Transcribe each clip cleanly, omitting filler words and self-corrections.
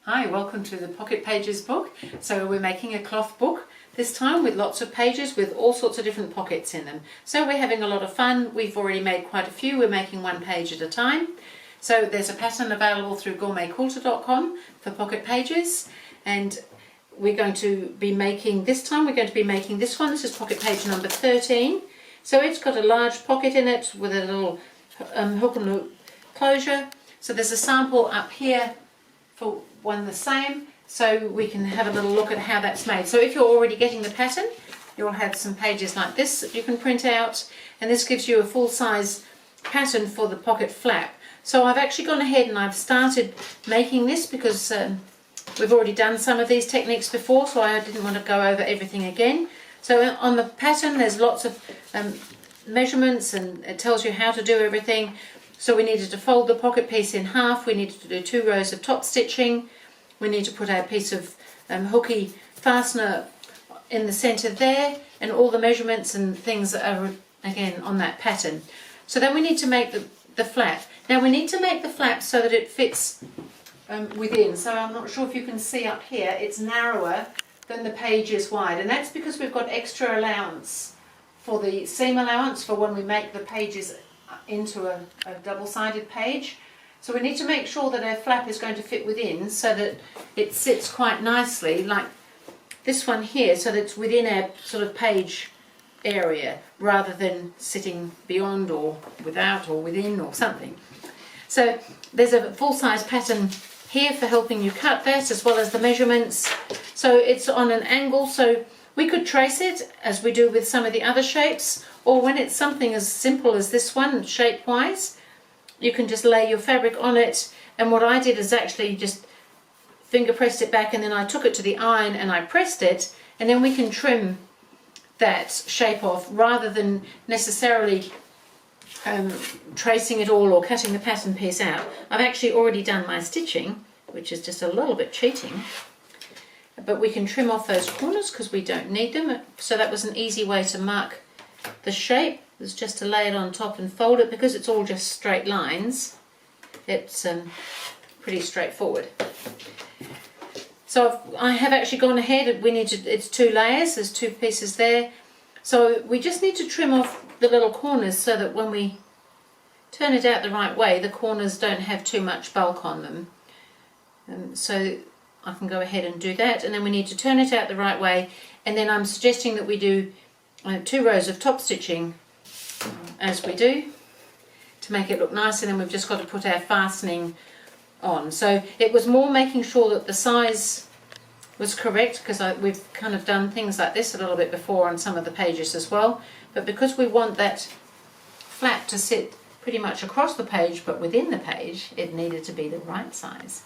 Hi, welcome to the Pocket Pages book. So we're making a cloth book this time with lots of pages with all sorts of different pockets in them. So we're having a lot of fun. We've already made quite a few. We're making one page at a time. So there's a pattern available through GourmetQuilter.com for Pocket Pages, and we're going to be making, this time we're going to be making this one. This is pocket page number 13. So it's got a large pocket in it with a little hook and loop closure. So there's a sample up here for one the same, so we can have a little look at how that's made. So if you're already getting the pattern, you'll have some pages like this that you can print out, and this gives you a full-size pattern for the pocket flap. So I've actually gone ahead and I've started making this because we've already done some of these techniques before, so I didn't want to go over everything again. So on the pattern there's lots of measurements, and it tells you how to do everything. So we needed to fold the pocket piece in half, we needed to do 2 rows of top stitching, we need to put our piece of hooky fastener in the centre there, and all the measurements and things are again on that pattern. So then we need to make the flap. Now we need to make the flap so that it fits within. So I'm not sure if you can see up here, it's narrower than the page is wide, and that's because we've got extra allowance for the seam allowance for when we make the pages into a double-sided page. So we need to make sure that our flap is going to fit within so that it sits quite nicely, like this one here, so that it's within our sort of page area rather than sitting beyond or without or within or something. So there's a full-size pattern here for helping you cut that, as well as the measurements. So it's on an angle, so we could trace it as we do with some of the other shapes, or when it's something as simple as this one, shape-wise, you can just lay your fabric on it. And what I did is actually just finger pressed it back, and then I took it to the iron and I pressed it, and then we can trim that shape off rather than necessarily tracing it all or cutting the pattern piece out. I've actually already done my stitching, which is just a little bit cheating. But we can trim off those corners because we don't need them. So that was an easy way to mark the shape, is just to lay it on top and fold it. Because it's all just straight lines, it's pretty straightforward. So I have actually gone ahead, it's 2 layers, there's 2 pieces there. So we just need to trim off the little corners so that when we turn it out the right way, the corners don't have too much bulk on them. So I can go ahead and do that, and then we need to turn it out the right way, and then I'm suggesting that we do 2 rows of top stitching as we do to make it look nice, and then we've just got to put our fastening on. So it was more making sure that the size was correct, because we've kind of done things like this a little bit before on some of the pages as well, but because we want that flap to sit pretty much across the page but within the page, it needed to be the right size.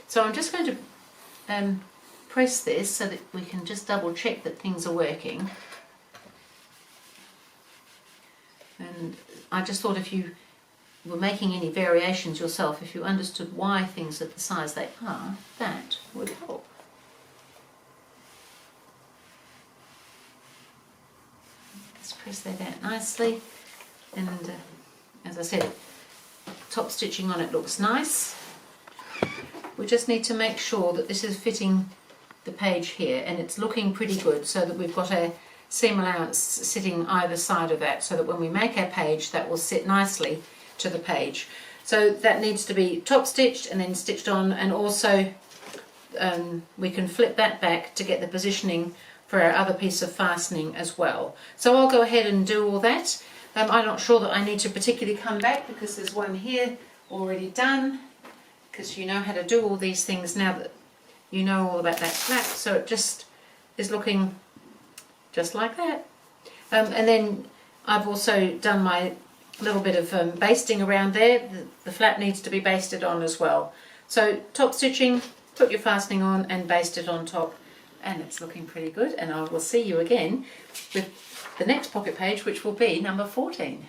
So I'm just going to press this so that we can just double check that things are working. And I just thought if you were making any variations yourself, if you understood why things are the size they are, that would help. Just press that out nicely, and as I said, top stitching on it looks nice. We just need to make sure that this is fitting the page here, and it's looking pretty good, so that we've got a seam allowance sitting either side of that, so that when we make our page, that will sit nicely to the page. So that needs to be top stitched and then stitched on, and also we can flip that back to get the positioning for our other piece of fastening as well. So I'll go ahead and do all that. I'm not sure that I need to particularly come back because there's one here already done, because you know how to do all these things now that you know all about that flap. So it just is looking just like that. And then I've also done my little bit of basting around there. The flap needs to be basted on as well. So top stitching, put your fastening on and baste it on top, and it's looking pretty good. And I will see you again with the next pocket page, which will be number 14.